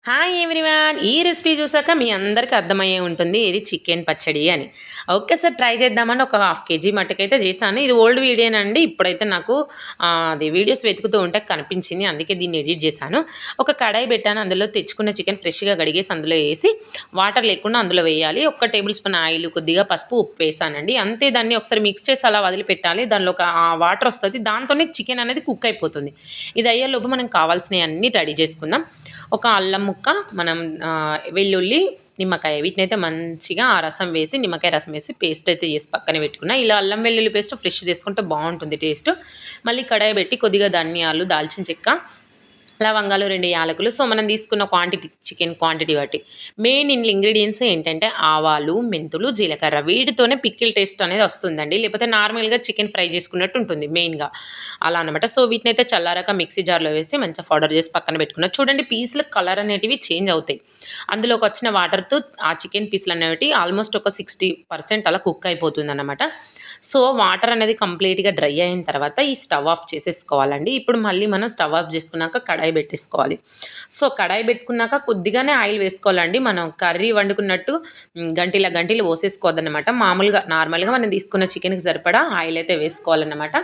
Hi everyone! ఈ recipe చూసాక మీ అందరికీ అర్థమయ్యే ఉంటుంది ఇది చికెన్ పచ్చడి అని. ఒక్కసారి ట్రై చేద్దామని ఒక హాఫ్ కేజీ మట్టుకైతే చేశాను. ఇది ఓల్డ్ వీడియోనండి. ఇప్పుడైతే నాకు అది వీడియోస్ వెతుకుతూ ఉంటే కనిపించింది. అందుకే దీన్ని ఎడిట్ చేశాను. ఒక కడాయి పెట్టాను. అందులో తెచ్చుకున్న చికెన్ ఫ్రెష్‌గా కడిగేసి అందులో వేసి వాటర్ లేకుండా అందులో వేయాలి. ఒక టేబుల్ స్పూన్ ఆయిల్, కొద్దిగా పసుపు, ఉప్పు వేసానండి. అంతే దాన్ని ఒకసారి మిక్స్ చేసి అలా వదిలిపెట్టాలి. దానిలో ఒక వాటర్ వస్తది. దాంతోనే చికెన్ అనేది కుక్ అయిపోతుంది. ఇది అయ్యేలోపు మనం కావాల్సినవి అన్నీ రెడీ చేసుకుందాం. ఒక అల్లం ముక్క, మనం వెల్లుల్లి, నిమ్మకాయ వీటినైతే మంచిగా ఆ రసం వేసి నిమ్మకాయ రసం వేసి పేస్ట్ అయితే చేసి పక్కన పెట్టుకున్నా. ఇలా అల్లం వెల్లుల్లి పేస్ట్ ఫ్రెష్ చేసుకుంటే బాగుంటుంది టేస్ట్. మళ్ళీ కడాయి పెట్టి కొద్దిగా ధనియాలు, దాల్చిన చెక్క, లవంగాలు, 2 యాలకులు. సో, మనం తీసుకున్న క్వాంటిటీ చికెన్ క్వాంటిటీ బట్టి. మెయిన్ ఇంగ్రీడియంట్స్ ఏంటంటే ఆవాలు, మెంతులు, జీలకర్ర. వీటితోనే పికిల్ టేస్ట్ అనేది వస్తుందండి. లేకపోతే నార్మల్‌గా చికెన్ ఫ్రై చేసుకున్నట్టు ఉంటుంది మెయిన్‌గా. అలా అనమాట. సో, వీటినైతే చల్లారాక మిక్సీ జార్‌లో వేసి మంచిగా పౌడర్ చేసి పక్కన పెట్టుకున్నా. చూడండి పీసులు కలర్ అనేటివి చేంజ్ అవుతాయి. అందులోకి వచ్చిన వాటర్‌తో ఆ చికెన్ పీసులు అనేవి ఆల్మోస్ట్ ఒక 60% అలా కుక్ అయిపోతుందన్నమాట. సో, వాటర్ అనేది కంప్లీట్‌గా డ్రై అయిన తర్వాత ఈ స్టవ్ ఆఫ్ చేసేసుకోవాలండి. ఇప్పుడు మళ్ళీ మనం స్టవ్ ఆఫ్ చేసుకున్నాక కడాయి పెట్టేసుకోవాలి. సో, కడాయి పెట్టుకున్నాక కొద్దిగానే ఆయిల్ వేసుకోవాలండి. మనం కర్రీ వండుకున్నట్టు గంటిలు పోసేసుకోవద్దనమాట. మామూలుగా నార్మల్‌గా మనం తీసుకున్న చికెన్‌కి సరిపడా ఆయిల్ అయితే వేసుకోవాలన్నమాట.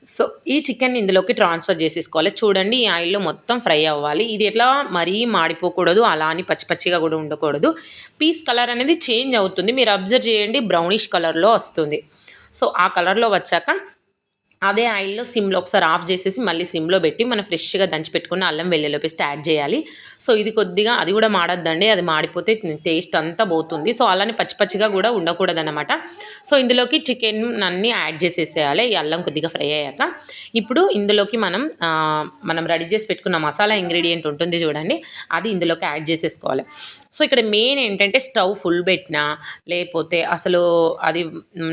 సో, ఈ చికెన్‌ని ఇందులోకి ట్రాన్స్‌ఫర్ చేసేసుకోవాలి. చూడండి ఈ ఆయిల్‌లో మొత్తం ఫ్రై అవ్వాలి. ఇది ఎట్లా మరీ మాడిపోకూడదు, అలా అని పచ్చి పచ్చిగా కూడా ఉండకూడదు. పీస్ కలర్ అనేది చేంజ్ అవుతుంది. మీరు అబ్జర్వ్ చేయండి, బ్రౌనిష్ కలర్‌లో వస్తుంది. సో, ఆ కలర్‌లో వచ్చాక అదే ఆయిల్‌లో సిమ్‌లో ఒకసారి ఆఫ్ చేసేసి మళ్ళీ సిమ్‌లో పెట్టి మనం ఫ్రెష్‌గా దంచి పెట్టుకున్న అల్లం వెల్లుల్లి పేస్ట్ యాడ్ చేయాలి. సో, ఇది కొద్దిగా అది కూడా మాడొద్దండి. అది మాడిపోతే టేస్ట్ అంతా పోతుంది. సో, అలానే పచ్చి పచ్చిగా కూడా ఉండకూడదనమాట. సో, ఇందులోకి చికెన్ అన్నీ యాడ్ చేసేసేయాలి. ఈ అల్లం కొద్దిగా ఫ్రై అయ్యాక. ఇప్పుడు ఇందులోకి మనం రెడీ చేసి పెట్టుకున్న మసాలా ఇంగ్రీడియంట్ ఉంటుంది చూడండి. అది ఇందులోకి యాడ్ చేసేసుకోవాలి. సో, ఇక్కడ మెయిన్ ఏంటంటే స్టవ్ ఫుల్ పెట్టినా, లేకపోతే అసలు అది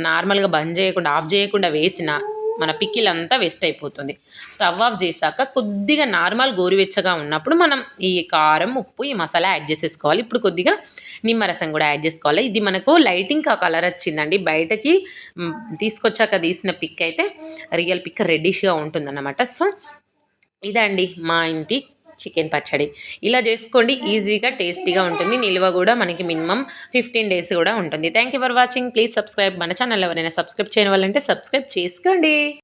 నార్మల్‌గా బంద్ చేయకుండా, ఆఫ్ చేయకుండా వేసినా మన పికిల్ అంతా వేస్ట్ అయిపోతుంది. స్టవ్ ఆఫ్ చేశాక కొద్దిగా నార్మల్ గోరువెచ్చగా ఉన్నప్పుడు మనం ఈ కారం, ఉప్పు, ఈ మసాలా యాడ్ చేసేసుకోవాలి. ఇప్పుడు కొద్దిగా నిమ్మరసం కూడా యాడ్ చేసుకోవాలి. ఇది మనకు లైటింగ్ ఆ కలర్ వచ్చిందండి. బయటకి తీసుకొచ్చాక తీసిన పిక్ అయితే రియల్ పిక్ రెడ్డిష్‌గా ఉంటుందన్నమాట. సో, ఇదండి మా ఇంటి చికెన్ పచ్చడి. ఇలా చేసుకోండి, ఈజీగా టేస్టీగా ఉంటుంది. నిల్వ కూడా మనకి మినిమమ్ 15 డేస్ కూడా ఉంటుంది. Thank you for watching. Please subscribe. మన ఛానల్ ఎవరైనా సబ్స్క్రైబ్ చేయని వాళ్ళంటే సబ్స్క్రైబ్ చేసుకోండి.